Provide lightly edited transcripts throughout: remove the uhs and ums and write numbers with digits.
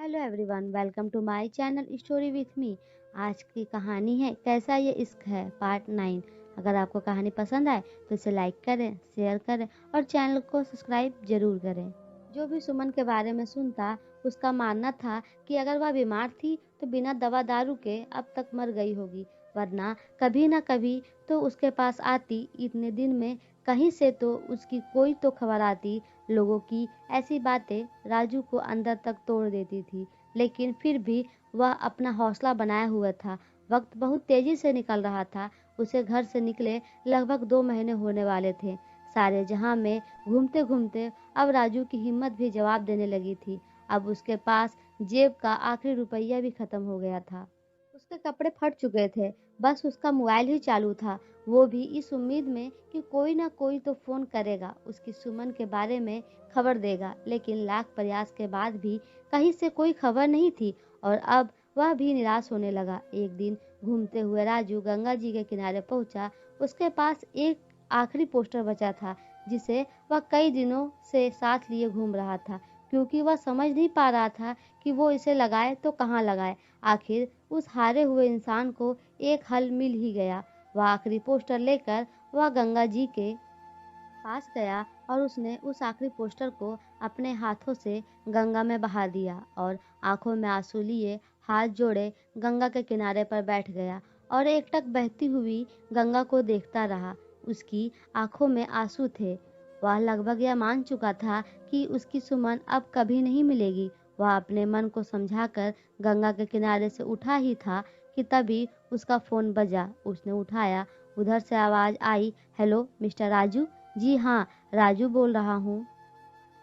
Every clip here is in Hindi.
Hello everyone, welcome to my channel story with me. आज की कहानी है कैसा ये इश्क है पार्ट 9। अगर आपको कहानी पसंद आए तो इसे लाइक करें, शेयर करें और चैनल को सब्सक्राइब जरूर करें। जो भी सुमन के बारे में सुनता उसका मानना था कि अगर वह बीमार थी तो बिना दवा दारू के अब तक मर गई होगी, वरना कभी ना कभी तो उसके पास आती। इतने दिन में कहीं से तो उसकी कोई तो खबर आती। लोगों की ऐसी बातें राजू को अंदर तक तोड़ देती थी, लेकिन फिर भी वह अपना हौसला बनाए हुए था। वक्त बहुत तेजी से निकल रहा था। उसे घर से निकले लगभग 2 महीने होने वाले थे। सारे जहां में घूमते घूमते अब राजू की हिम्मत भी जवाब देने लगी थी। अब उसके पास जेब का आखिरी रुपया भी खत्म हो गया था। उसके कपड़े फट चुके थे, बस उसका मोबाइल ही चालू था, वो भी इस उम्मीद में कि कोई ना कोई तो फोन करेगा, उसकी सुमन के बारे में खबर देगा। लेकिन लाख प्रयास के बाद भी कहीं से कोई खबर नहीं थी और अब वह भी निराश होने लगा। एक दिन घूमते हुए राजू गंगा जी के किनारे पहुंचा। उसके पास एक आखिरी पोस्टर बचा था जिसे वह कई दिनों से साथ लिए घूम रहा था, क्योंकि वह समझ नहीं पा रहा था कि वो इसे लगाए तो कहाँ लगाए। आखिर उस हारे हुए इंसान को एक हल मिल ही गया। वह आखिरी पोस्टर लेकर वह गंगा जी के पास गया और उसने उस आखिरी पोस्टर को अपने हाथों से गंगा में बहा दिया और आंखों में आंसू लिए हाथ जोड़े गंगा के किनारे पर बैठ गया और एकटक बहती हुई गंगा को देखता रहा। उसकी आंखों में आंसू थे। वह लगभग यह मान चुका था कि उसकी सुमन अब कभी नहीं मिलेगी। वह अपने मन को समझाकर गंगा के किनारे से उठा ही था कि तभी उसका फोन बजा। उसने उठाया। उधर से आवाज आई, हेलो मिस्टर राजू। जी हाँ, राजू बोल रहा हूँ।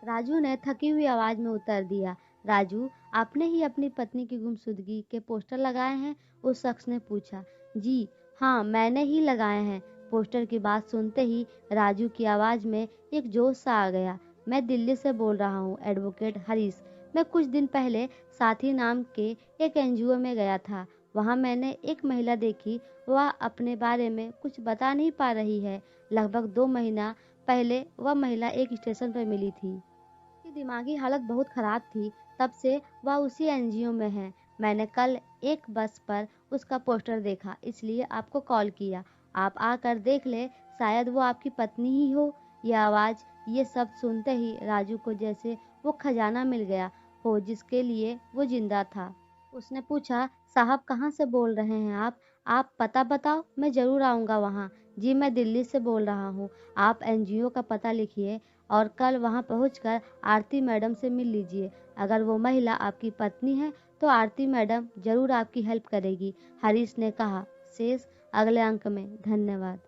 राजू ने थकी हुई आवाज में उत्तर दिया। राजू, आपने ही अपनी पत्नी की गुमशुदगी के पोस्टर लगाए हैं? उस शख्स ने पूछा। जी हाँ, मैंने ही लगाए हैं। पोस्टर की बात सुनते ही राजू की आवाज में एक जोश सा आ गया। मैं दिल्ली से बोल रहा हूँ, एडवोकेट हरीश। मैं कुछ दिन पहले साथी नाम के एक एनजीओ में गया था। वहाँ मैंने एक महिला देखी। वह अपने बारे में कुछ बता नहीं पा रही है। लगभग 2 महीना पहले वह महिला एक स्टेशन पर मिली थी। उसकी दिमागी हालत बहुत खराब थी। तब से वह उसी एनजीओ में है। मैंने कल एक बस पर उसका पोस्टर देखा, इसलिए आपको कॉल किया। आप आकर देख ले, शायद वो आपकी पत्नी ही हो। यह आवाज, ये सब सुनते ही राजू को जैसे वो खजाना मिल गया हो जिसके लिए वो जिंदा था। उसने पूछा, साहब कहाँ से बोल रहे हैं आप पता बताओ, मैं जरूर आऊँगा वहाँ। जी मैं दिल्ली से बोल रहा हूँ। आप एनजीओ का पता लिखिए और कल वहां पहुंचकर आरती मैडम से मिल लीजिए। अगर वो महिला आपकी पत्नी है तो आरती मैडम जरूर आपकी हेल्प करेगी। हरीश ने कहा। शेष अगले अंक में। धन्यवाद।